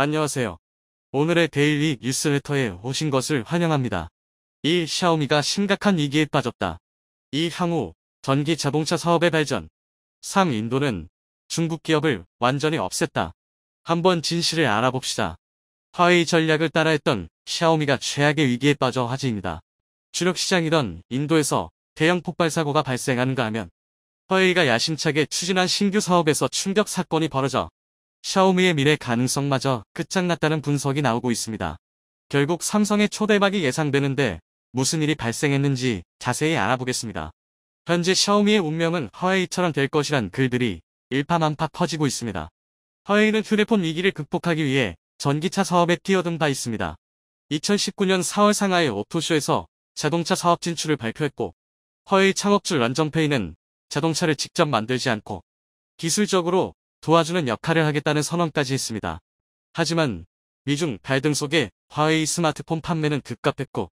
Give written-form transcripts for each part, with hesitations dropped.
안녕하세요. 오늘의 데일리 뉴스레터에 오신 것을 환영합니다. 이 샤오미가 심각한 위기에 빠졌다. 이 향후 전기 자동차 사업의 발전. 3. 인도는 중국 기업을 완전히 없앴다. 한번 진실을 알아봅시다. 화웨이 전략을 따라했던 샤오미가 최악의 위기에 빠져 화제입니다. 주력 시장이던 인도에서 대형 폭발 사고가 발생하는가 하면 화웨이가 야심차게 추진한 신규 사업에서 충격 사건이 벌어져 샤오미의 미래 가능성마저 끝장났다는 분석이 나오고 있습니다. 결국 삼성의 초대박이 예상되는데 무슨 일이 발생했는지 자세히 알아보겠습니다. 현재 샤오미의 운명은 화웨이처럼 될 것이란 글들이 일파만파 퍼지고 있습니다. 화웨이는 휴대폰 위기를 극복하기 위해 전기차 사업에 뛰어든 바 있습니다. 2019년 4월 상하이 오토쇼에서 자동차 사업 진출을 발표했고, 화웨이 창업주 런정페이는 자동차를 직접 만들지 않고 기술적으로 도와주는 역할을 하겠다는 선언까지 했습니다. 하지만 미중 갈등 속에 화웨이 스마트폰 판매는 급감했고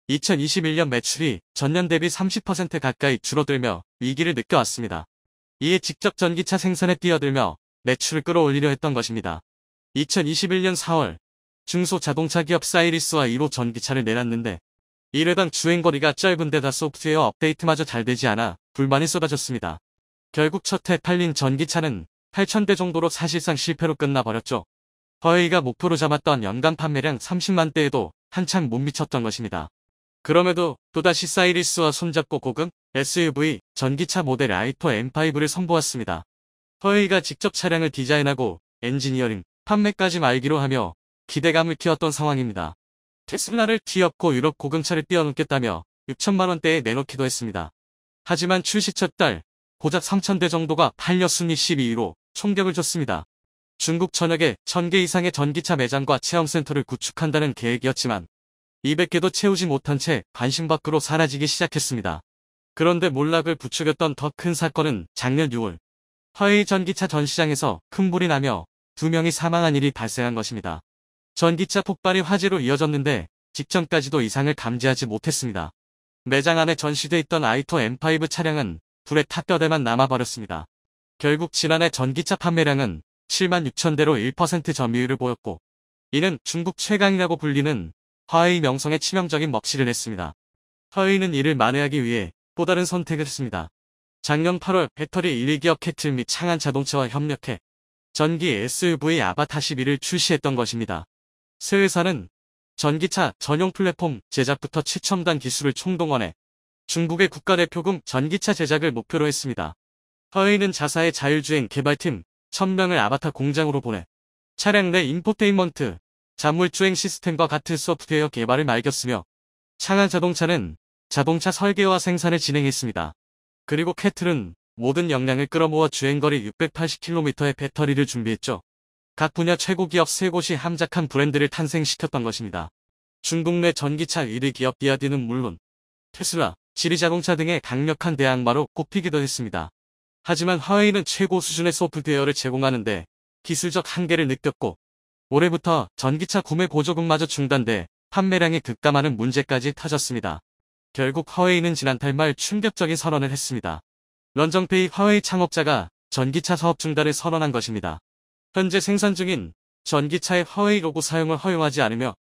2021년 매출이 전년 대비 30% 가까이 줄어들며 위기를 느껴왔습니다. 이에 직접 전기차 생산에 뛰어들며 매출을 끌어올리려 했던 것입니다. 2021년 4월 중소자동차 기업 사이리스와 1호 전기차를 내놨는데 1회당 주행거리가 짧은 데다 소프트웨어 업데이트마저 잘 되지 않아 불만이 쏟아졌습니다. 결국 첫 해 팔린 전기차는 8,000대 정도로 사실상 실패로 끝나버렸죠. 화웨이가 목표로 잡았던 연간 판매량 30만 대에도 한창 못 미쳤던 것입니다. 그럼에도 또다시 사이리스와 손잡고 고급 SUV 전기차 모델 아이토 M5를 선보았습니다. 화웨이가 직접 차량을 디자인하고 엔지니어링, 판매까지 말기로 하며 기대감을 키웠던 상황입니다. 테슬라를 뒤엎고 유럽 고급차를 뛰어넘겠다며 6천만 원대에 내놓기도 했습니다. 하지만 출시 첫 달 고작 3,000대 정도가 팔려 순위 12위로 총격을 줬습니다. 중국 전역에 1,000개 이상의 전기차 매장과 체험센터를 구축한다는 계획이었지만 200개도 채우지 못한 채 관심 밖으로 사라지기 시작했습니다. 그런데 몰락을 부추겼던 더 큰 사건은 작년 6월 화웨이 전기차 전시장에서 큰 불이 나며 2명이 사망한 일이 발생한 것입니다. 전기차 폭발이 화재로 이어졌는데 직전까지도 이상을 감지하지 못했습니다. 매장 안에 전시돼 있던 아이토 M5 차량은 불에 타 뼈대만 남아버렸습니다. 결국 지난해 전기차 판매량은 7만 6천 대로 1% 점유율을 보였고, 이는 중국 최강이라고 불리는 화웨이 명성에 치명적인 먹칠을 했습니다. 화웨이는 이를 만회하기 위해 또 다른 선택을 했습니다. 작년 8월 배터리 1위 기업 캐틀 및 창안 자동차와 협력해 전기 SUV 아바타 12를 출시했던 것입니다. 새 회사는 전기차 전용 플랫폼 제작부터 최첨단 기술을 총동원해 중국의 국가대표급 전기차 제작을 목표로 했습니다. 화웨이는 자사의 자율주행 개발팀 1,000명을 아바타 공장으로 보내 차량 내 인포테인먼트, 자물주행 시스템과 같은 소프트웨어 개발을 맡겼으며 창안 자동차는 자동차 설계와 생산을 진행했습니다. 그리고 캐틀은 모든 역량을 끌어모아 주행거리 680km의 배터리를 준비했죠. 각 분야 최고 기업 3곳이 함작한 브랜드를 탄생시켰던 것입니다. 중국 내 전기차 1위 기업 비아디는 물론 테슬라, 지리자동차 등의 강력한 대항마로 꼽히기도 했습니다. 하지만 화웨이는 최고 수준의 소프트웨어를 제공하는데 기술적 한계를 느꼈고 올해부터 전기차 구매 보조금마저 중단돼 판매량이 급감하는 문제까지 터졌습니다. 결국 화웨이는 지난달 말 충격적인 선언을 했습니다. 런정페이 화웨이 창업자가 전기차 사업 중단을 선언한 것입니다. 현재 생산 중인 전기차의 화웨이 로고 사용을 허용하지 않으며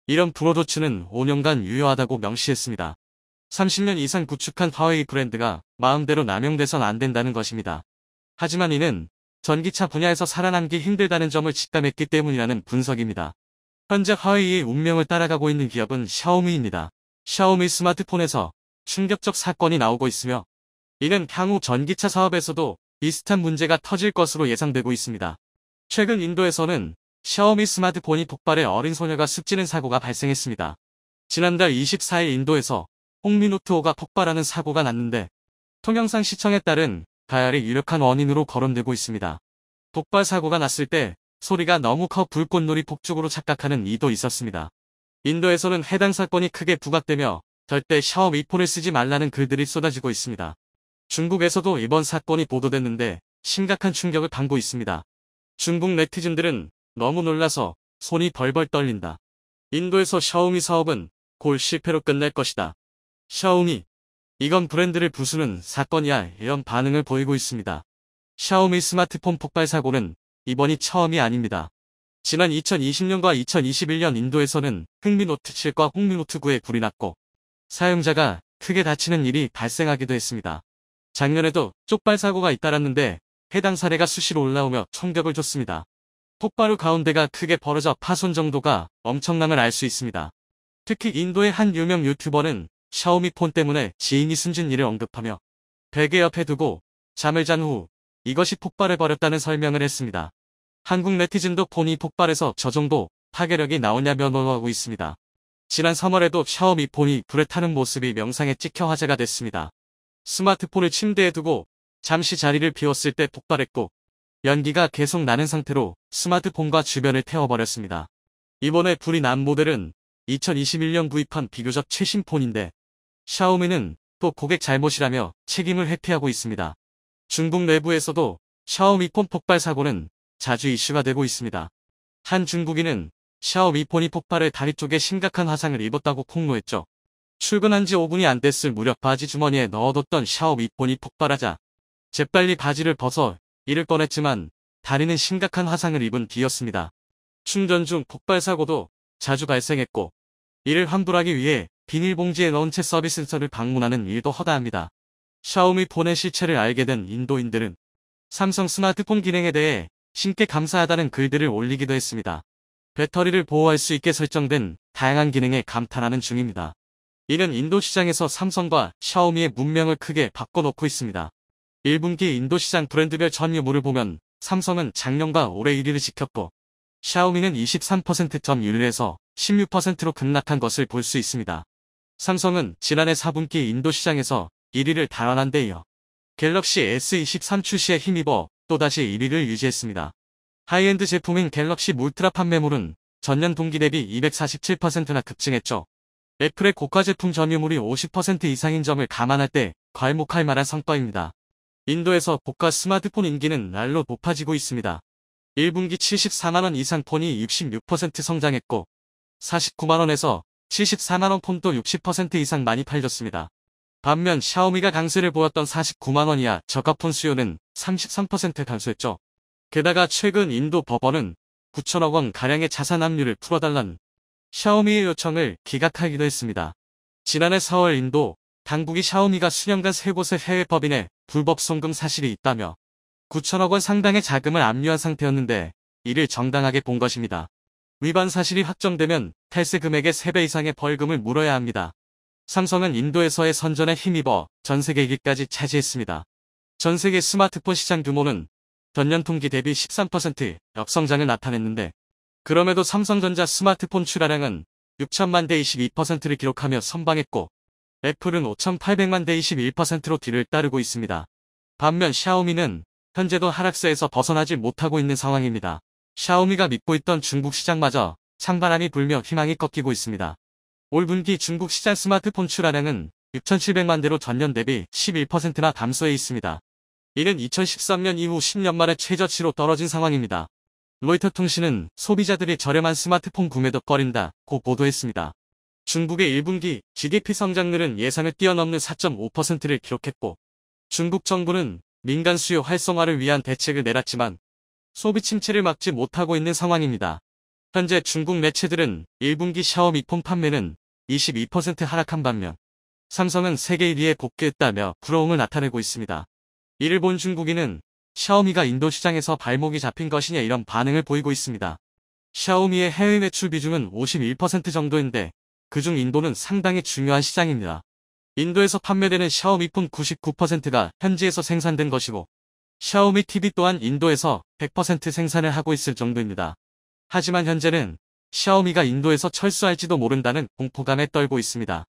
이런 불호 조치는 5년간 유효하다고 명시했습니다. 30년 이상 구축한 화웨이 브랜드가 마음대로 남용돼선 안 된다는 것입니다. 하지만 이는 전기차 분야에서 살아남기 힘들다는 점을 직감했기 때문이라는 분석입니다. 현재 화웨이의 운명을 따라가고 있는 기업은 샤오미입니다. 샤오미 스마트폰에서 충격적 사건이 나오고 있으며 이는 향후 전기차 사업에서도 비슷한 문제가 터질 것으로 예상되고 있습니다. 최근 인도에서는 샤오미 스마트폰이 폭발해 어린 소녀가 습지는 사고가 발생했습니다. 지난달 24일 인도에서 홍미노트5가 폭발하는 사고가 났는데 통영상 시청에 따른 가열이 유력한 원인으로 거론되고 있습니다. 폭발 사고가 났을 때 소리가 너무 커 불꽃놀이 폭죽으로 착각하는 이도 있었습니다. 인도에서는 해당 사건이 크게 부각되며 절대 샤오미 폰을 쓰지 말라는 글들이 쏟아지고 있습니다. 중국에서도 이번 사건이 보도됐는데 심각한 충격을 받고 있습니다. 중국 네티즌들은 너무 놀라서 손이 벌벌 떨린다. 인도에서 샤오미 사업은 골 실패로 끝날 것이다. 샤오미, 이건 브랜드를 부수는 사건이야, 이런 반응을 보이고 있습니다. 샤오미 스마트폰 폭발 사고는 이번이 처음이 아닙니다. 지난 2020년과 2021년 인도에서는 흑미노트 7과 홍미노트 9에 불이 났고 사용자가 크게 다치는 일이 발생하기도 했습니다. 작년에도 쪽발 사고가 잇따랐는데 해당 사례가 수시로 올라오며 충격을 줬습니다. 폭발 후 가운데가 크게 벌어져 파손 정도가 엄청남을 알 수 있습니다. 특히 인도의 한 유명 유튜버는 샤오미 폰 때문에 지인이 숨진 일을 언급하며 베개 옆에 두고 잠을 잔 후 이것이 폭발해버렸다는 설명을 했습니다. 한국 네티즌도 폰이 폭발해서 저 정도 파괴력이 나오냐며 놀라고 있습니다. 지난 3월에도 샤오미 폰이 불에 타는 모습이 영상에 찍혀 화제가 됐습니다. 스마트폰을 침대에 두고 잠시 자리를 비웠을 때 폭발했고 연기가 계속 나는 상태로 스마트폰과 주변을 태워버렸습니다. 이번에 불이 난 모델은 2021년 구입한 비교적 최신 폰인데 샤오미는 또 고객 잘못이라며 책임을 회피하고 있습니다. 중국 내부에서도 샤오미 폰 폭발 사고는 자주 이슈가 되고 있습니다. 한 중국인은 샤오미 폰이 폭발해 다리 쪽에 심각한 화상을 입었다고 폭로했죠. 출근한 지 5분이 안 됐을 무렵 바지 주머니에 넣어뒀던 샤오미 폰이 폭발하자 재빨리 바지를 벗어 이를 꺼냈지만 다리는 심각한 화상을 입은 뒤였습니다. 충전 중 폭발 사고도 자주 발생했고 이를 환불하기 위해 비닐봉지에 넣은 채 서비스 센터를 방문하는 일도 허다합니다. 샤오미 폰의 실체를 알게 된 인도인들은 삼성 스마트폰 기능에 대해 신께 감사하다는 글들을 올리기도 했습니다. 배터리를 보호할 수 있게 설정된 다양한 기능에 감탄하는 중입니다. 이는 인도 시장에서 삼성과 샤오미의 문명을 크게 바꿔놓고 있습니다. 1분기 인도 시장 브랜드별 점유율을 보면 삼성은 작년과 올해 1위를 지켰고 샤오미는 23%점유율에서 16%로 급락한 것을 볼 수 있습니다. 삼성은 지난해 4분기 인도 시장에서 1위를 달아난 데 이어 갤럭시 S23 출시에 힘입어 또다시 1위를 유지했습니다. 하이엔드 제품인 갤럭시 울트라 판매물은 전년 동기 대비 247%나 급증했죠. 애플의 고가 제품 점유율이 50% 이상인 점을 감안할 때 괄목할 만한 성과입니다. 인도에서 고가 스마트폰 인기는 날로 높아지고 있습니다. 1분기 74만원 이상 폰이 66% 성장했고 49만원에서 74만원 폰도 60% 이상 많이 팔렸습니다. 반면 샤오미가 강세를 보였던 49만원 이하 저가폰 수요는 33% 감소했죠. 게다가 최근 인도 법원은 9천억 원 가량의 자산 압류를 풀어달라는 샤오미의 요청을 기각하기도 했습니다. 지난해 4월 인도 당국이 샤오미가 수년간 3곳의 해외 법인에 불법 송금 사실이 있다며 9천억 원 상당의 자금을 압류한 상태였는데 이를 정당하게 본 것입니다. 위반 사실이 확정되면 탈세 금액의 3배 이상의 벌금을 물어야 합니다. 삼성은 인도에서의 선전에 힘입어 전세계 1위까지 차지했습니다. 전세계 스마트폰 시장 규모는 전년 동기 대비 13% 역성장을 나타냈는데 그럼에도 삼성전자 스마트폰 출하량은 6천만 대 22%를 기록하며 선방했고 애플은 5,800만 대 21%로 뒤를 따르고 있습니다. 반면 샤오미는 현재도 하락세에서 벗어나지 못하고 있는 상황입니다. 샤오미가 믿고 있던 중국 시장마저 찬바람이 불며 희망이 꺾이고 있습니다. 올 분기 중국 시장 스마트폰 출하량은 6,700만 대로 전년 대비 11%나 감소해 있습니다. 이는 2013년 이후 10년 만에 최저치로 떨어진 상황입니다. 로이터 통신은 소비자들이 저렴한 스마트폰 구매도 꺼린다고 보도했습니다. 중국의 1분기 GDP 성장률은 예상을 뛰어넘는 4.5%를 기록했고 중국 정부는 민간 수요 활성화를 위한 대책을 내놨지만 소비 침체를 막지 못하고 있는 상황입니다. 현재 중국 매체들은 1분기 샤오미 폰 판매는 22% 하락한 반면 삼성은 세계 1위에 복귀했다며 부러움을 나타내고 있습니다. 이를 본 중국인은 샤오미가 인도 시장에서 발목이 잡힌 것이냐 이런 반응을 보이고 있습니다. 샤오미의 해외 매출 비중은 51% 정도인데 그중 인도는 상당히 중요한 시장입니다. 인도에서 판매되는 샤오미 폰 99%가 현지에서 생산된 것이고 샤오미 TV 또한 인도에서 100% 생산을 하고 있을 정도입니다. 하지만 현재는 샤오미가 인도에서 철수할지도 모른다는 공포감에 떨고 있습니다.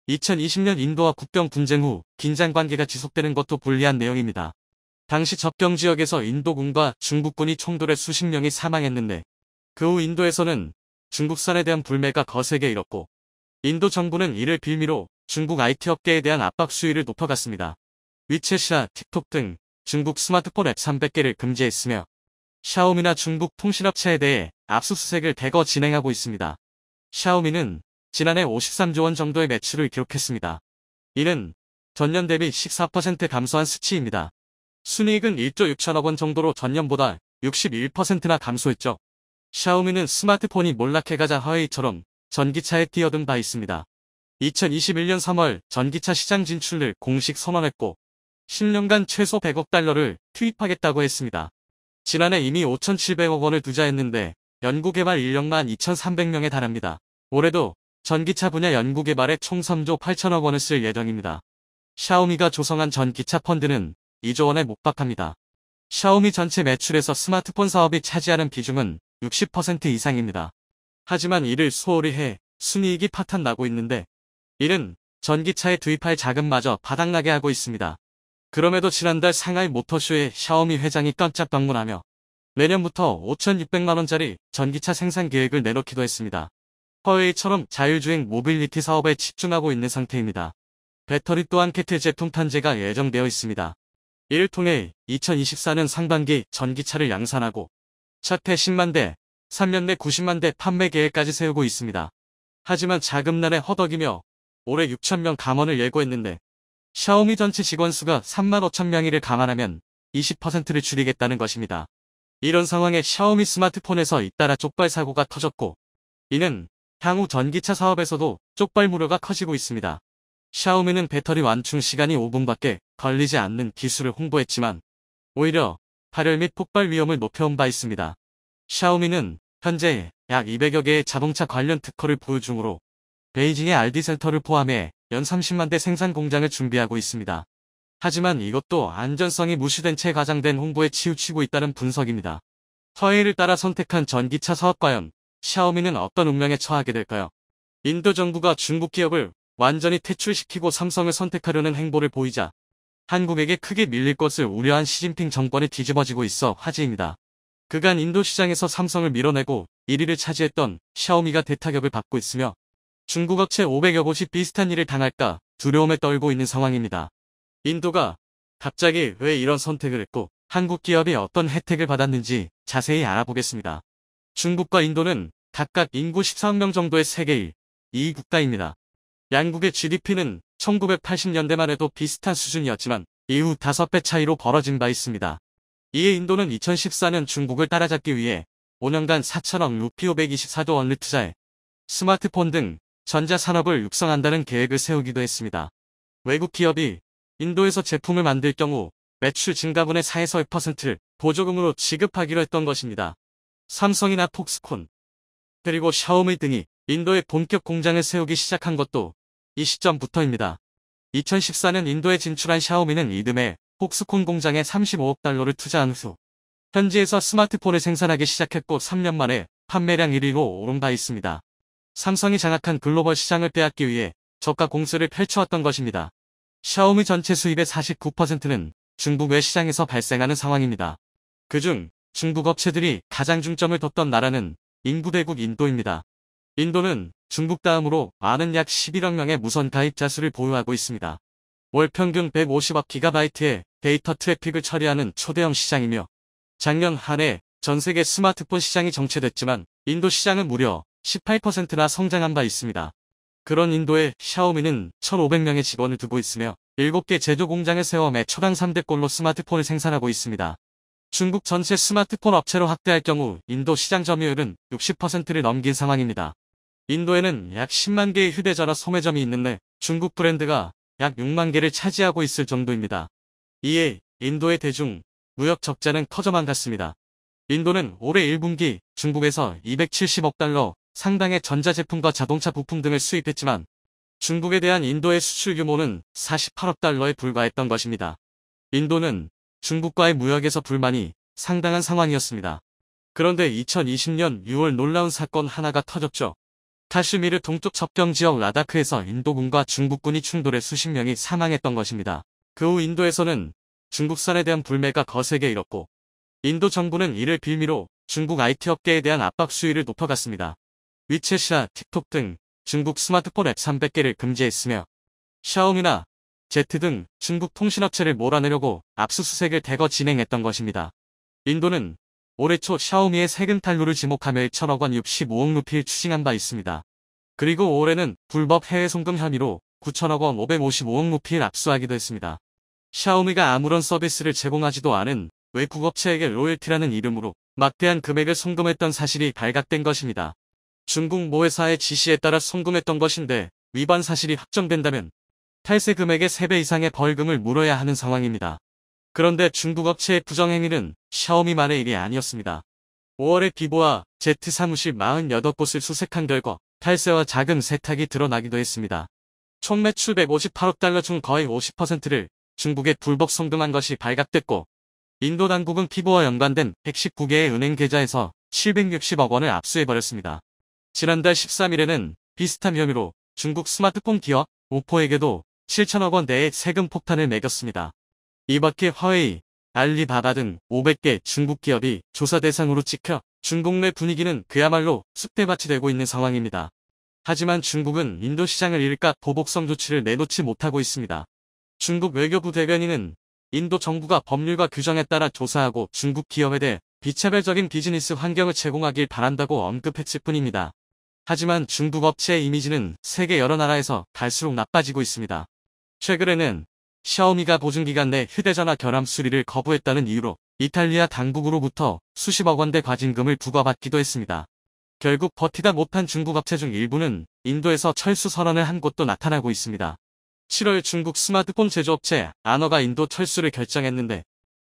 2020년 인도와 국경 분쟁 후 긴장 관계가 지속되는 것도 불리한 내용입니다. 당시 접경 지역에서 인도군과 중국군이 충돌해 수십 명이 사망했는데 그 후 인도에서는 중국산에 대한 불매가 거세게 일었고 인도 정부는 이를 빌미로 중국 IT 업계에 대한 압박 수위를 높여갔습니다. 위챗이나 틱톡 등 중국 스마트폰 앱 300개를 금지했으며 샤오미나 중국 통신업체에 대해 압수수색을 대거 진행하고 있습니다. 샤오미는 지난해 53조 원 정도의 매출을 기록했습니다. 이는 전년 대비 14% 감소한 수치입니다. 순이익은 1조 6천억 원 정도로 전년보다 61%나 감소했죠. 샤오미는 스마트폰이 몰락해가자 화웨이처럼 전기차에 뛰어든 바 있습니다. 2021년 3월 전기차 시장 진출을 공식 선언했고 10년간 최소 100억 달러를 투입하겠다고 했습니다. 지난해 이미 5,700억 원을 투자했는데 연구개발 인력만 2,300명에 달합니다. 올해도 전기차 분야 연구개발에 총 3조 8천억 원을 쓸 예정입니다. 샤오미가 조성한 전기차 펀드는 2조 원에 못박합니다. 샤오미 전체 매출에서 스마트폰 사업이 차지하는 비중은 60% 이상입니다. 하지만 이를 소홀히 해 순이익이 파탄나고 있는데 이는 전기차에 투입할 자금마저 바닥나게 하고 있습니다. 그럼에도 지난달 상하이 모터쇼에 샤오미 회장이 깜짝 방문하며 내년부터 5,600만원짜리 전기차 생산 계획을 내놓기도 했습니다. 화웨이처럼 자율주행 모빌리티 사업에 집중하고 있는 상태입니다. 배터리 또한 캐틀 제품 탄재가 예정되어 있습니다. 이를 통해 2024년 상반기 전기차를 양산하고 첫 해 10만 대, 3년 내 90만 대 판매 계획까지 세우고 있습니다. 하지만 자금난에 허덕이며 올해 6,000명 감원을 예고했는데 샤오미 전체 직원 수가 3만 5천 명이를 감안하면 20%를 줄이겠다는 것입니다. 이런 상황에 샤오미 스마트폰에서 잇따라 쪽발 사고가 터졌고 이는 향후 전기차 사업에서도 쪽발 우려가 커지고 있습니다. 샤오미는 배터리 완충 시간이 5분밖에 걸리지 않는 기술을 홍보했지만 오히려 발열 및 폭발 위험을 높여온 바 있습니다. 샤오미는 현재 약 200여 개의 자동차 관련 특허를 보유 중으로 베이징의 RD 센터를 포함해 연 30만 대 생산 공장을 준비하고 있습니다. 하지만 이것도 안전성이 무시된 채 과장된 홍보에 치우치고 있다는 분석입니다. 화웨이를 따라 선택한 전기차 사업 과연 샤오미는 어떤 운명에 처하게 될까요? 인도 정부가 중국 기업을 완전히 퇴출시키고 삼성을 선택하려는 행보를 보이자 한국에게 크게 밀릴 것을 우려한 시진핑 정권이 뒤집어지고 있어 화제입니다. 그간 인도 시장에서 삼성을 밀어내고 1위를 차지했던 샤오미가 대타격을 받고 있으며 중국 업체 500여 곳이 비슷한 일을 당할까 두려움에 떨고 있는 상황입니다. 인도가 갑자기 왜 이런 선택을 했고 한국 기업이 어떤 혜택을 받았는지 자세히 알아보겠습니다. 중국과 인도는 각각 인구 14억 명 정도의 세계 1, 2위 국가입니다. 양국의 GDP는 1980년대만 해도 비슷한 수준이었지만 이후 5배 차이로 벌어진 바 있습니다. 이에 인도는 2014년 중국을 따라잡기 위해 5년간 4천억 루피 524조 원을 투자해 스마트폰 등 전자산업을 육성한다는 계획을 세우기도 했습니다. 외국 기업이 인도에서 제품을 만들 경우 매출 증가분의 4에서 6%를 보조금으로 지급하기로 했던 것입니다. 삼성이나 폭스콘, 그리고 샤오미 등이 인도에 본격 공장을 세우기 시작한 것도 이 시점부터입니다. 2014년 인도에 진출한 샤오미는 이듬해 폭스콘 공장에 35억 달러를 투자한 후 현지에서 스마트폰을 생산하기 시작했고 3년 만에 판매량 1위로 오른 바 있습니다. 삼성이 장악한 글로벌 시장을 빼앗기 위해 저가 공세를 펼쳐왔던 것입니다. 샤오미 전체 수입의 49%는 중국 외 시장에서 발생하는 상황입니다. 그중 중국 업체들이 가장 중점을 뒀던 나라는 인구 대국 인도입니다. 인도는 중국 다음으로 많은 약 11억 명의 무선 가입자 수를 보유하고 있습니다. 월 평균 150억 기가바이트의 데이터 트래픽을 처리하는 초대형 시장이며 작년 한 해 전 세계 스마트폰 시장이 정체됐지만 인도 시장은 무려 18%나 성장한 바 있습니다. 그런 인도에 샤오미는 1,500명의 직원을 두고 있으며 7개 제조 공장을 세워 매 초당 3대꼴로 스마트폰을 생산하고 있습니다. 중국 전체 스마트폰 업체로 확대할 경우 인도 시장 점유율은 60%를 넘긴 상황입니다. 인도에는 약 10만 개의 휴대전화 소매점이 있는데 중국 브랜드가 약 6만 개를 차지하고 있을 정도입니다. 이에 인도의 대중 무역 적자는 커져만 갔습니다. 인도는 올해 1분기 중국에서 270억 달러 상당의 전자제품과 자동차 부품 등을 수입했지만 중국에 대한 인도의 수출 규모는 48억 달러에 불과했던 것입니다. 인도는 중국과의 무역에서 불만이 상당한 상황이었습니다. 그런데 2020년 6월 놀라운 사건 하나가 터졌죠. 카슈미르 동쪽 접경지역 라다크에서 인도군과 중국군이 충돌해 수십 명이 사망했던 것입니다. 그 후 인도에서는 중국산에 대한 불매가 거세게 일었고 인도 정부는 이를 빌미로 중국 IT 업계에 대한 압박 수위를 높여갔습니다. 위챗이나 틱톡 등 중국 스마트폰 앱 300개를 금지했으며 샤오미나 Z 등 중국 통신업체를 몰아내려고 압수수색을 대거 진행했던 것입니다. 인도는 올해 초 샤오미의 세금 탈루를 지목하며 1천억 원 65억 루피를 추징한 바 있습니다. 그리고 올해는 불법 해외 송금 혐의로 9천억 원 555억 루피를 압수하기도 했습니다. 샤오미가 아무런 서비스를 제공하지도 않은 외국 업체에게 로열티라는 이름으로 막대한 금액을 송금했던 사실이 발각된 것입니다. 중국 모 회사의 지시에 따라 송금했던 것인데 위반 사실이 확정된다면 탈세 금액의 3배 이상의 벌금을 물어야 하는 상황입니다. 그런데 중국 업체의 부정행위는 샤오미만의 일이 아니었습니다. 5월에 비보와 Z 사무실 48곳을 수색한 결과 탈세와 자금 세탁이 드러나기도 했습니다. 총 매출 158억 달러 중 거의 50%를 중국에 불법 송금한 것이 발각됐고, 인도 당국은 피보와 연관된 119개의 은행 계좌에서 760억 원을 압수해버렸습니다. 지난달 13일에는 비슷한 혐의로 중국 스마트폰 기업 오포에게도 7천억 원대의 세금 폭탄을 매겼습니다. 이 밖에 화웨이, 알리바바 등 500개 중국 기업이 조사 대상으로 찍혀 중국 내 분위기는 그야말로 쑥대밭이 되고 있는 상황입니다. 하지만 중국은 인도 시장을 잃을까 보복성 조치를 내놓지 못하고 있습니다. 중국 외교부 대변인은 인도 정부가 법률과 규정에 따라 조사하고 중국 기업에 대해 비차별적인 비즈니스 환경을 제공하길 바란다고 언급했을 뿐입니다. 하지만 중국 업체의 이미지는 세계 여러 나라에서 갈수록 나빠지고 있습니다. 최근에는 샤오미가 보증기간 내 휴대전화 결함 수리를 거부했다는 이유로 이탈리아 당국으로부터 수십억 원대 과징금을 부과받기도 했습니다. 결국 버티다 못한 중국 업체 중 일부는 인도에서 철수 선언을 한 곳도 나타나고 있습니다. 7월 중국 스마트폰 제조업체 아너가 인도 철수를 결정했는데,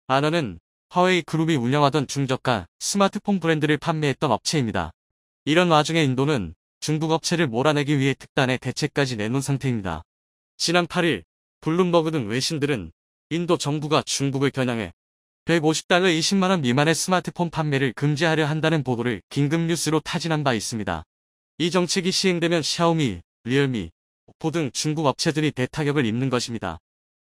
아너는 화웨이 그룹이 운영하던 중저가 스마트폰 브랜드를 판매했던 업체입니다. 이런 와중에 인도는 중국 업체를 몰아내기 위해 특단의 대책까지 내놓은 상태입니다. 지난 8일 블룸버그 등 외신들은 인도 정부가 중국을 겨냥해 150달러 20만원 미만의 스마트폰 판매를 금지하려 한다는 보도를 긴급 뉴스로 타진한 바 있습니다. 이 정책이 시행되면 샤오미, 리얼미, 오포 등 중국 업체들이 대타격을 입는 것입니다.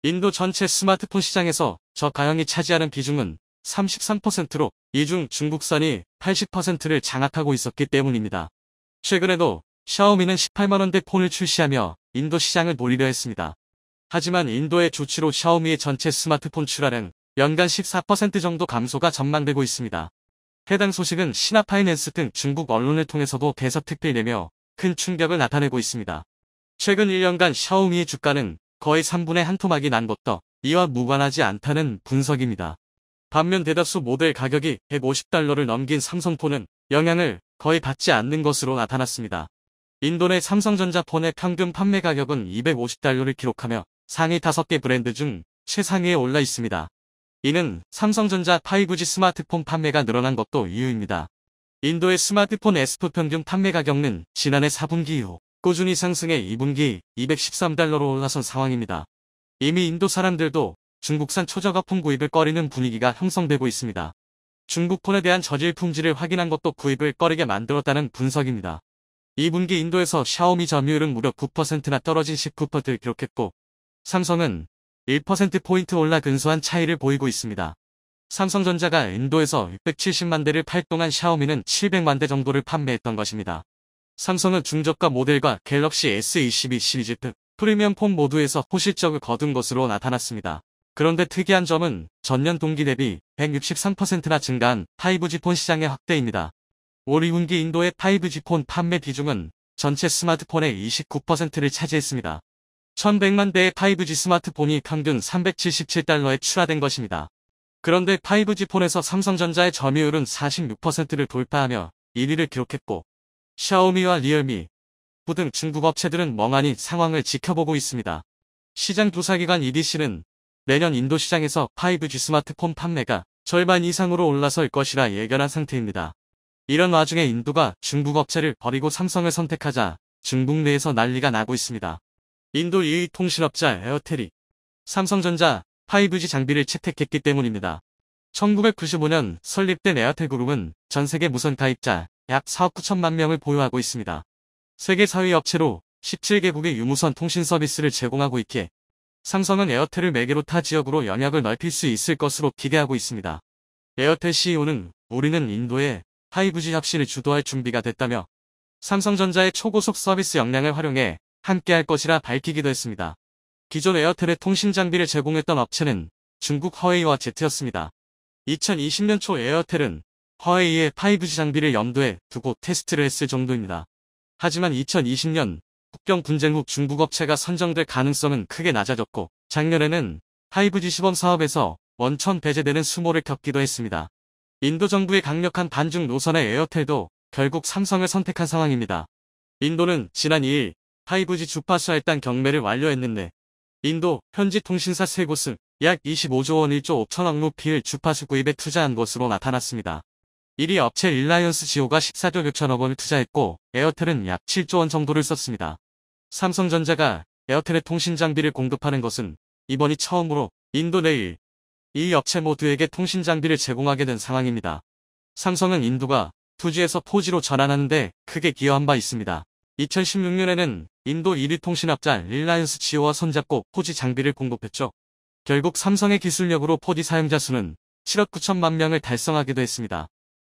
인도 전체 스마트폰 시장에서 저가형이 차지하는 비중은 33%로 이 중 중국산이 80%를 장악하고 있었기 때문입니다. 최근에도 샤오미는 18만원대 폰을 출시하며 인도 시장을 노리려 했습니다. 하지만 인도의 조치로 샤오미의 전체 스마트폰 출하량 연간 14% 정도 감소가 전망되고 있습니다. 해당 소식은 신화파이낸스 등 중국 언론을 통해서도 대서특필되며 큰 충격을 나타내고 있습니다. 최근 1년간 샤오미의 주가는 거의 3분의 1 토막이 난 것도 이와 무관하지 않다는 분석입니다. 반면 대다수 모델 가격이 150달러를 넘긴 삼성폰은 영향을 거의 받지 않는 것으로 나타났습니다. 인도 내 삼성전자 폰의 평균 판매 가격은 250달러를 기록하며 상위 5개 브랜드 중 최상위에 올라 있습니다. 이는 삼성전자 5G 스마트폰 판매가 늘어난 것도 이유입니다. 인도의 스마트폰 S4 평균 판매 가격은 지난해 4분기 이후 꾸준히 상승해 2분기 213달러로 올라선 상황입니다. 이미 인도 사람들도 중국산 초저가폰 구입을 꺼리는 분위기가 형성되고 있습니다. 중국폰에 대한 저질 품질을 확인한 것도 구입을 꺼리게 만들었다는 분석입니다. 2분기 인도에서 샤오미 점유율은 무려 9%나 떨어진 19%를 기록했고, 삼성은 1%포인트 올라 근소한 차이를 보이고 있습니다. 삼성전자가 인도에서 670만 대를 팔 동안 샤오미는 700만 대 정도를 판매했던 것입니다. 삼성은 중저가 모델과 갤럭시 S22 시리즈 등 프리미엄 폰 모두에서 호실적을 거둔 것으로 나타났습니다. 그런데 특이한 점은 전년 동기 대비 163%나 증가한 5G 폰 시장의 확대입니다. 올 2분기 인도의 5G 폰 판매 비중은 전체 스마트폰의 29%를 차지했습니다. 1100만 대의 5G 스마트폰이 평균 377달러에 출하된 것입니다. 그런데 5G 폰에서 삼성전자의 점유율은 46%를 돌파하며 1위를 기록했고, 샤오미와 리얼미, 오포 등 중국 업체들은 멍하니 상황을 지켜보고 있습니다. 시장 조사기관 EDC는 내년 인도 시장에서 5G 스마트폰 판매가 절반 이상으로 올라설 것이라 예견한 상태입니다. 이런 와중에 인도가 중국 업체를 버리고 삼성을 선택하자 중국 내에서 난리가 나고 있습니다. 인도 2위 통신업자 에어텔이 삼성전자 5G 장비를 채택했기 때문입니다. 1995년 설립된 에어텔그룹은 전 세계 무선 가입자 약 4억 9천만 명을 보유하고 있습니다. 세계 4위 업체로 17개국의 유무선 통신 서비스를 제공하고 있기에 삼성은 에어텔을 매개로 타 지역으로 영역을 넓힐 수 있을 것으로 기대하고 있습니다. 에어텔 CEO는 우리는 인도의 5G 혁신을 주도할 준비가 됐다며 삼성전자의 초고속 서비스 역량을 활용해 함께할 것이라 밝히기도 했습니다. 기존 에어텔의 통신 장비를 제공했던 업체는 중국 화웨이와 Z였습니다. 2020년 초 에어텔은 화웨이의 5G 장비를 염두에 두고 테스트를 했을 정도입니다. 하지만 2020년 국경 분쟁 후 중국 업체가 선정될 가능성은 크게 낮아졌고, 작년에는 5G 시범 사업에서 원천 배제되는 수모를 겪기도 했습니다. 인도 정부의 강력한 반중 노선의 에어텔도 결국 삼성을 선택한 상황입니다. 인도는 지난 2일 5G 주파수 할당 경매를 완료했는데 인도 현지 통신사 세 곳은 약 25조 원 1조 5천억 루피를 주파수 구입에 투자한 것으로 나타났습니다. 1위 업체 릴라이언스 지오가 14조 6천억 원을 투자했고 에어텔은 약 7조 원 정도를 썼습니다. 삼성전자가 에어텔의 통신 장비를 공급하는 것은 이번이 처음으로 인도 내일 이 업체 모두에게 통신 장비를 제공하게 된 상황입니다. 삼성은 인도가 2G에서 4G로 전환하는 데 크게 기여한 바 있습니다. 2016년에는 인도 1위 통신업자 릴라이언스 지오와 손잡고 4G 장비를 공급했죠. 결국 삼성의 기술력으로 4G 사용자 수는 7억 9천만 명을 달성하기도 했습니다.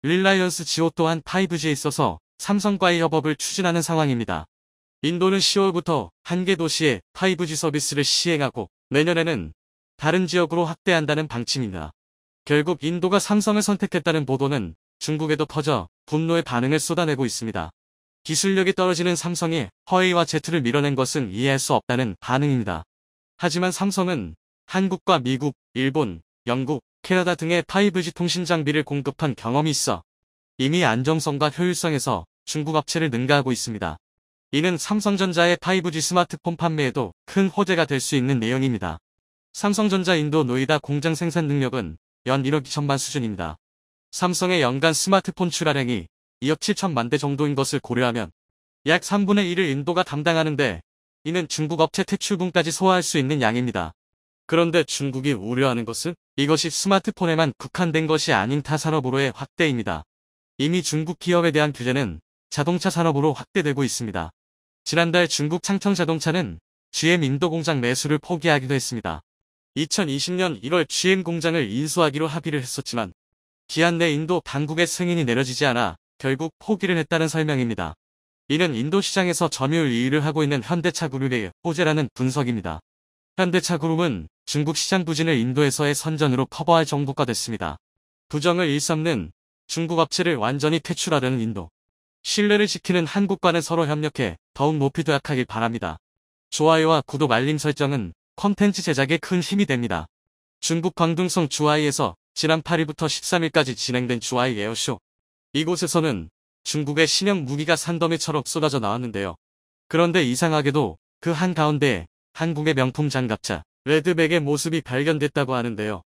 릴라이언스 지오 또한 5G에 있어서 삼성과의 협업을 추진하는 상황입니다. 인도는 10월부터 한 개 도시에 5G 서비스를 시행하고 내년에는 다른 지역으로 확대한다는 방침입니다. 결국 인도가 삼성을 선택했다는 보도는 중국에도 퍼져 분노의 반응을 쏟아내고 있습니다. 기술력이 떨어지는 삼성이 허웨이와 Z를 밀어낸 것은 이해할 수 없다는 반응입니다. 하지만 삼성은 한국과 미국, 일본, 영국, 캐나다 등의 5G 통신 장비를 공급한 경험이 있어 이미 안정성과 효율성에서 중국 업체를 능가하고 있습니다. 이는 삼성전자의 5G 스마트폰 판매에도 큰 호재가 될 수 있는 내용입니다. 삼성전자 인도 노이다 공장 생산 능력은 연 1억 2천만 수준입니다. 삼성의 연간 스마트폰 출하량이 2억 7천만 대 정도인 것을 고려하면 약 3분의 1을 인도가 담당하는데 이는 중국 업체 퇴출분까지 소화할 수 있는 양입니다. 그런데 중국이 우려하는 것은 이것이 스마트폰에만 국한된 것이 아닌 타 산업으로의 확대입니다. 이미 중국 기업에 대한 규제는 자동차 산업으로 확대되고 있습니다. 지난달 중국 창청자동차는 GM 인도 공장 매수를 포기하기도 했습니다. 2020년 1월 GM 공장을 인수하기로 합의를 했었지만 기한 내 인도 당국의 승인이 내려지지 않아 결국 포기를 했다는 설명입니다. 이는 인도 시장에서 점유율 2위를 하고 있는 현대차 그룹의 호재라는 분석입니다. 현대차 그룹은 중국 시장 부진을 인도에서의 선전으로 커버할 정도가 됐습니다. 부정을 일삼는 중국 업체를 완전히 퇴출하려는 인도. 신뢰를 지키는 한국과는 서로 협력해 더욱 높이 도약하길 바랍니다. 좋아요와 구독 알림 설정은 콘텐츠 제작에 큰 힘이 됩니다. 중국 광둥성 주아이에서 지난 8일부터 13일까지 진행된 주아이 에어쇼. 이곳에서는 중국의 신형 무기가 산더미처럼 쏟아져 나왔는데요. 그런데 이상하게도 그 한가운데에 한국의 명품 장갑차 레드백의 모습이 발견됐다고 하는데요.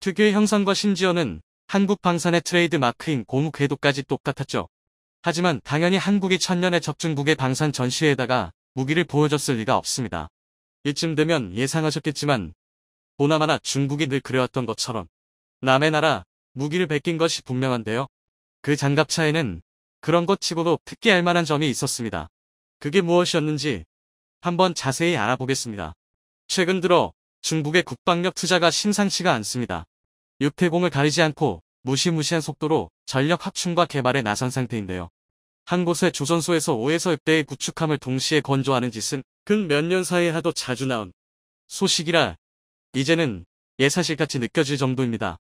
특유의 형상과 심지어는 한국 방산의 트레이드 마크인 고무 궤도까지 똑같았죠. 하지만 당연히 한국이 천년의 적중국의 방산 전시회에다가 무기를 보여줬을 리가 없습니다. 이쯤 되면 예상하셨겠지만 보나마나 중국이 늘 그래왔던 것처럼 남의 나라 무기를 베낀 것이 분명한데요. 그 장갑차에는 그런 것 치고도 특기할 만한 점이 있었습니다. 그게 무엇이었는지 한번 자세히 알아보겠습니다. 최근 들어 중국의 국방력 투자가 심상치가 않습니다. 유태공을 가리지 않고 무시무시한 속도로 전력 확충과 개발에 나선 상태인데요. 한 곳의 조선소에서 5에서 6대의 구축함을 동시에 건조하는 짓은 근 몇 년 사이에 하도 자주 나온 소식이라 이제는 예사실같이 느껴질 정도입니다.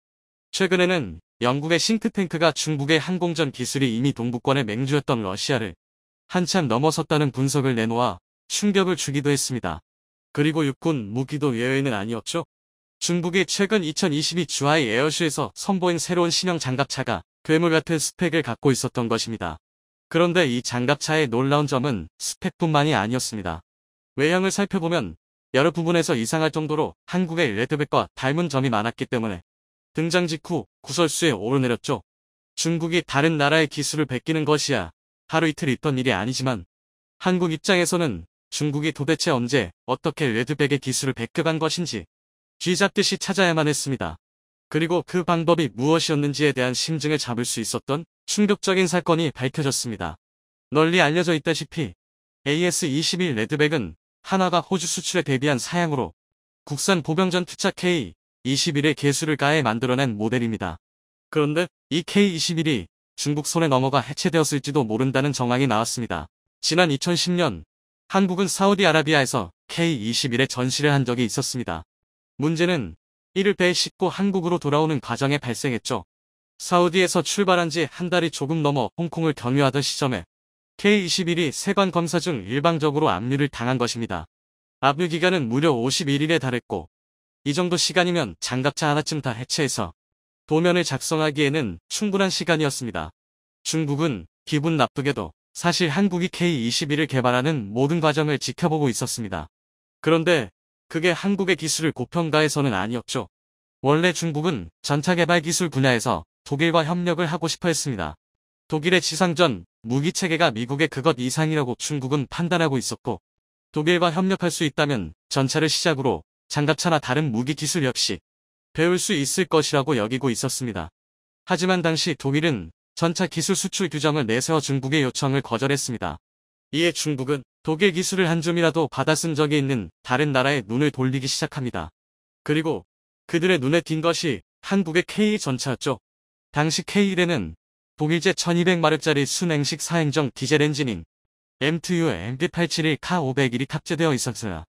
최근에는 영국의 싱크탱크가 중국의 항공전 기술이 이미 동부권의 맹주였던 러시아를 한참 넘어섰다는 분석을 내놓아 충격을 주기도 했습니다. 그리고 육군 무기도 예외는 아니었죠. 중국이 최근 2022 주하이 에어쇼에서 선보인 새로운 신형 장갑차가 괴물 같은 스펙을 갖고 있었던 것입니다. 그런데 이 장갑차의 놀라운 점은 스펙뿐만이 아니었습니다. 외형을 살펴보면 여러 부분에서 이상할 정도로 한국의 레드백과 닮은 점이 많았기 때문에 등장 직후 구설수에 오르내렸죠. 중국이 다른 나라의 기술을 베끼는 것이야 하루 이틀 있던 일이 아니지만 한국 입장에서는 중국이 도대체 언제 어떻게 레드백의 기술을 베껴간 것인지 쥐잡듯이 찾아야만 했습니다. 그리고 그 방법이 무엇이었는지에 대한 심증을 잡을 수 있었던 충격적인 사건이 밝혀졌습니다. 널리 알려져 있다시피 AS-21 레드백은 한화가 호주 수출에 대비한 사양으로 국산 보병전 투착 K-21의 개수를 가해 만들어낸 모델입니다. 그런데 이 K-21이 중국 손에 넘어가 해체되었을지도 모른다는 정황이 나왔습니다. 지난 2010년 한국은 사우디아라비아에서 K-21의 전시를 한 적이 있었습니다. 문제는 이를 배에 싣고 한국으로 돌아오는 과정에 발생했죠. 사우디에서 출발한 지 한 달이 조금 넘어 홍콩을 경유하던 시점에 K-21이 세관 검사 중 일방적으로 압류를 당한 것입니다. 압류 기간은 무려 51일에 달했고 이 정도 시간이면 장갑차 하나쯤 다 해체해서 도면을 작성하기에는 충분한 시간이었습니다. 중국은 기분 나쁘게도 사실 한국이 K-21을 개발하는 모든 과정을 지켜보고 있었습니다. 그런데 그게 한국의 기술을 고평가해서는 아니었죠. 원래 중국은 전차 개발 기술 분야에서 독일과 협력을 하고 싶어 했습니다. 독일의 지상전 무기 체계가 미국의 그것 이상이라고 중국은 판단하고 있었고, 독일과 협력할 수 있다면 전차를 시작으로 장갑차나 다른 무기 기술 역시 배울 수 있을 것이라고 여기고 있었습니다. 하지만 당시 독일은 전차 기술 수출 규정을 내세워 중국의 요청을 거절했습니다. 이에 중국은 독일 기술을 한 줌이라도 받아쓴 적이 있는 다른 나라에 눈을 돌리기 시작합니다. 그리고 그들의 눈에 띈 것이 한국의 K 전차였죠. 당시 K1에는 독일제 1200마력짜리 순행식 사행정 디젤 엔진인 MTU MD871 K501이 탑재되어 있었으나,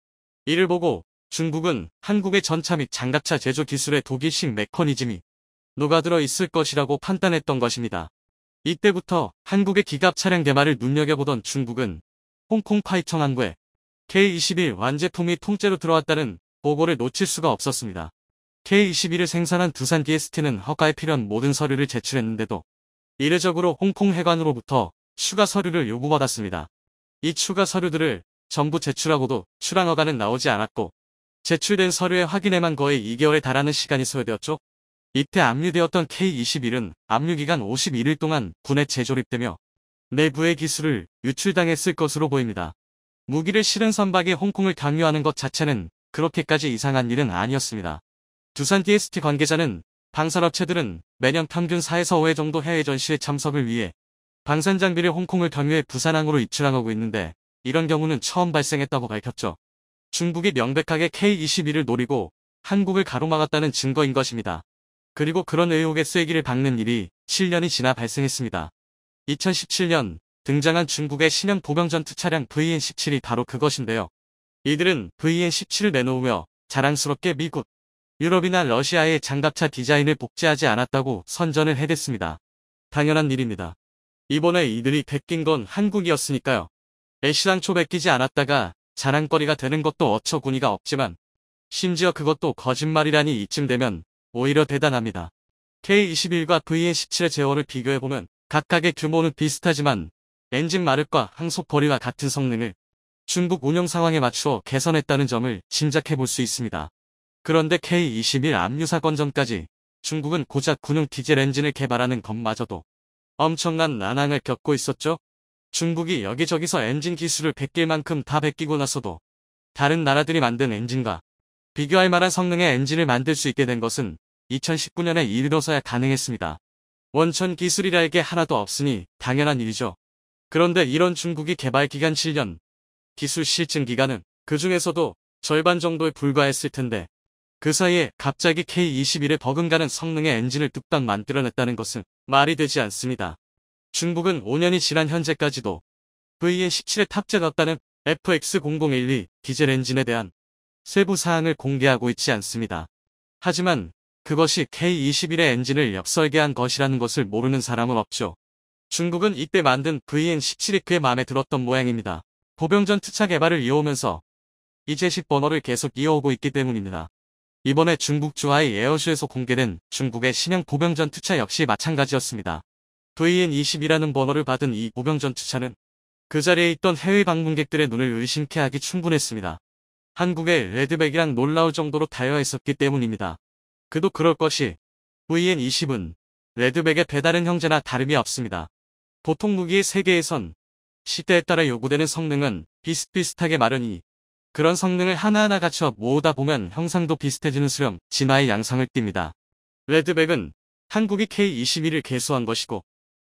이를 보고 중국은 한국의 전차 및 장갑차 제조 기술에 독일식 메커니즘이 녹아들어 있을 것이라고 판단했던 것입니다. 이때부터 한국의 기갑 차량 개발을 눈여겨보던 중국은 홍콩 파이청 항구에 K-21 완제품이 통째로 들어왔다는 보고를 놓칠 수가 없었습니다. K-21을 생산한 두산 DST는 허가에 필요한 모든 서류를 제출했는데도 이례적으로 홍콩 해관으로부터 추가 서류를 요구받았습니다. 이 추가 서류들을 전부 제출하고도 출항 허가는 나오지 않았고, 제출된 서류의 확인에만 거의 2개월에 달하는 시간이 소요되었죠. 이때 압류되었던 K-21은 압류기간 51일 동안 군에 재조립되며 내부의 기술을 유출당했을 것으로 보입니다. 무기를 실은 선박이 홍콩을 강요하는 것 자체는 그렇게까지 이상한 일은 아니었습니다. 두산 DST 관계자는 방산업체들은 매년 평균 4에서 5회 정도 해외 전시회 참석을 위해 방산 장비를 홍콩을 경유해 부산항으로 입출항하고 있는데, 이런 경우는 처음 발생했다고 밝혔죠. 중국이 명백하게 K-21을 노리고 한국을 가로막았다는 증거인 것입니다. 그리고 그런 의혹의 쐐기를 박는 일이 7년이 지나 발생했습니다. 2017년 등장한 중국의 신형 보병전투 차량 VN-17이 바로 그것인데요. 이들은 VN-17을 내놓으며 자랑스럽게 미국, 유럽이나 러시아의 장갑차 디자인을 복제하지 않았다고 선전을 해댔습니다. 당연한 일입니다. 이번에 이들이 베낀 건 한국이었으니까요. 애시당초 베끼지 않았다가 자랑거리가 되는 것도 어처구니가 없지만, 심지어 그것도 거짓말이라니 이쯤 되면 오히려 대단합니다. K-21과 VN-17의 제어를 비교해보면 각각의 규모는 비슷하지만 엔진 마력과 항속 거리와 같은 성능을 중국 운용 상황에 맞추어 개선했다는 점을 짐작해볼 수 있습니다. 그런데 K-21 압류 사건 전까지 중국은 고작 군용 디젤 엔진을 개발하는 것마저도 엄청난 난항을 겪고 있었죠. 중국이 여기저기서 엔진 기술을 베낄 만큼 다 베끼고 나서도 다른 나라들이 만든 엔진과 비교할 만한 성능의 엔진을 만들 수 있게 된 것은 2019년에 이르러서야 가능했습니다. 원천 기술이랄 게 하나도 없으니 당연한 일이죠. 그런데 이런 중국이 개발 기간 7년, 기술 실증 기간은 그 중에서도 절반 정도에 불과했을 텐데, 그 사이에 갑자기 K-21에 버금가는 성능의 엔진을 뚝딱 만들어냈다는 것은 말이 되지 않습니다. 중국은 5년이 지난 현재까지도 VN-17에 탑재되었다는 FX0012 디젤 엔진에 대한 세부 사항을 공개하고 있지 않습니다. 하지만 그것이 K-21의 엔진을 역설계한 것이라는 것을 모르는 사람은 없죠. 중국은 이때 만든 VN-17이 그의 마음에 들었던 모양입니다. 보병전 투차 개발을 이어오면서 이제식 번호를 계속 이어오고 있기 때문입니다. 이번에 중국 주하이 에어쇼에서 공개된 중국의 신형 보병전 투차 역시 마찬가지였습니다. VN-20이라는 번호를 받은 이 보병전 투차는 그 자리에 있던 해외 방문객들의 눈을 의심케 하기 충분했습니다. 한국의 레드백이랑 놀라울 정도로 다여했었기 때문입니다. 그도 그럴 것이 VN-20은 레드백의 배다른 형제나 다름이 없습니다. 보통 무기의 세계에선 시대에 따라 요구되는 성능은 비슷비슷하게 마련이니 그런 성능을 하나하나 갖춰 모으다 보면 형상도 비슷해지는 수렴 진화의 양상을 띱니다. 레드백은 한국이 K-21을 개수한 것이고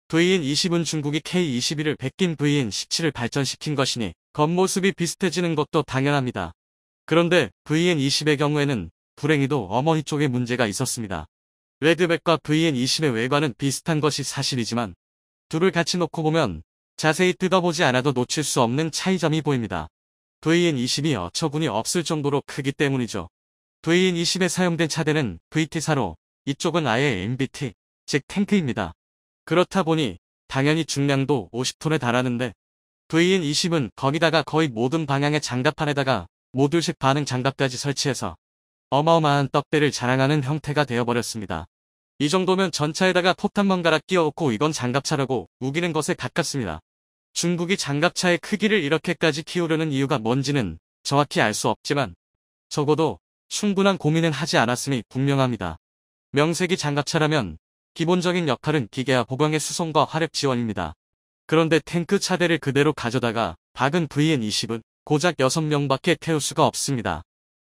VN-20은 중국이 K-21을 베낀 VN-17을 발전시킨 것이니 겉모습이 비슷해지는 것도 당연합니다. 그런데 VN-20의 경우에는 불행히도 어머니 쪽에 문제가 있었습니다. 레드백과 VN-20의 외관은 비슷한 것이 사실이지만 둘을 같이 놓고 보면 자세히 뜯어보지 않아도 놓칠 수 없는 차이점이 보입니다. VN-20이 어처구니 없을 정도로 크기 때문이죠. VN-20에 사용된 차대는 VT4로 이쪽은 아예 MBT, 즉 탱크입니다. 그렇다 보니 당연히 중량도 50톤에 달하는데 VN-20은 거기다가 거의 모든 방향의 장갑판에다가 모듈식 반응 장갑까지 설치해서 어마어마한 떡대를 자랑하는 형태가 되어버렸습니다. 이 정도면 전차에다가 포탄만 갈아 끼워놓고 이건 장갑차라고 우기는 것에 가깝습니다. 중국이 장갑차의 크기를 이렇게까지 키우려는 이유가 뭔지는 정확히 알 수 없지만 적어도 충분한 고민은 하지 않았음이 분명합니다. 명색이 장갑차라면 기본적인 역할은 기계화 보병의 수송과 화력 지원입니다. 그런데 탱크 차대를 그대로 가져다가 박은 VN-20은 고작 6명밖에 태울 수가 없습니다.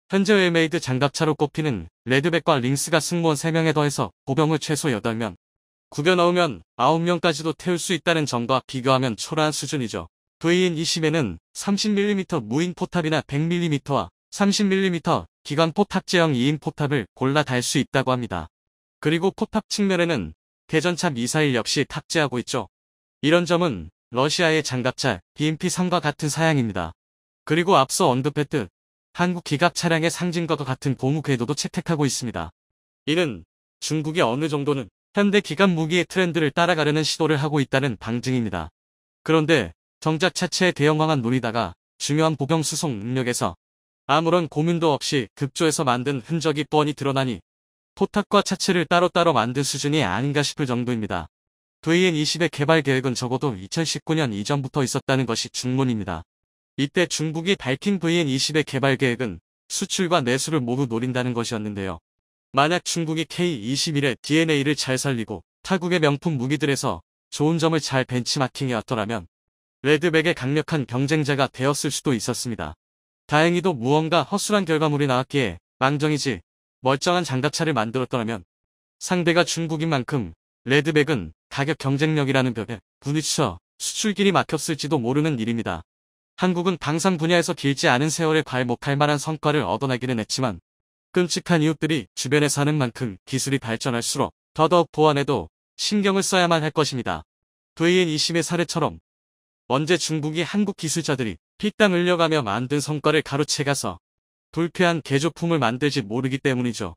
현재 웰메이드 장갑차로 꼽히는 레드백과 링스가 승무원 3명에 더해서 보병을 최소 8명, 구겨 넣으면 9명까지도 태울 수 있다는 점과 비교하면 초라한 수준이죠. VN-20에는 30mm 무인 포탑이나 100mm와 30mm 기관 포탑제형 2인 포탑을 골라 달 수 있다고 합니다. 그리고 포탑 측면에는 대전차 미사일 역시 탑재하고 있죠. 이런 점은 러시아의 장갑차 BMP-3과 같은 사양입니다. 그리고 앞서 언급했듯 한국 기갑 차량의 상징과 같은 고무 궤도도 채택하고 있습니다. 이는 중국이 어느 정도는 현대 기갑 무기의 트렌드를 따라가려는 시도를 하고 있다는 방증입니다. 그런데 정작 차체의 대형화만 노리다가 중요한 보병 수송 능력에서 아무런 고민도 없이 급조해서 만든 흔적이 뻔히 드러나니 포탑과 차체를 따로따로 만든 수준이 아닌가 싶을 정도입니다. VN-20의 개발 계획은 적어도 2019년 이전부터 있었다는 것이 중론입니다. 이때 중국이 밝힌 VN-20의 개발 계획은 수출과 내수를 모두 노린다는 것이었는데요. 만약 중국이 K-21의 DNA를 잘 살리고 타국의 명품 무기들에서 좋은 점을 잘 벤치마킹해왔더라면 레드백의 강력한 경쟁자가 되었을 수도 있었습니다. 다행히도 무언가 허술한 결과물이 나왔기에 망정이지 멀쩡한 장갑차를 만들었더라면 상대가 중국인 만큼 레드백은 가격 경쟁력이라는 벽에 부딪혀 수출길이 막혔을지도 모르는 일입니다. 한국은 방산 분야에서 길지 않은 세월에 괄목할 만한 성과를 얻어내기는 했지만 끔찍한 이웃들이 주변에 사는 만큼 기술이 발전할수록 더더욱 보완에도 신경을 써야만 할 것입니다. VN-20의 사례처럼 언제 중국이 한국 기술자들이 피땀 흘려가며 만든 성과를 가로채가서 불쾌한 개조품을 만들지 모르기 때문이죠.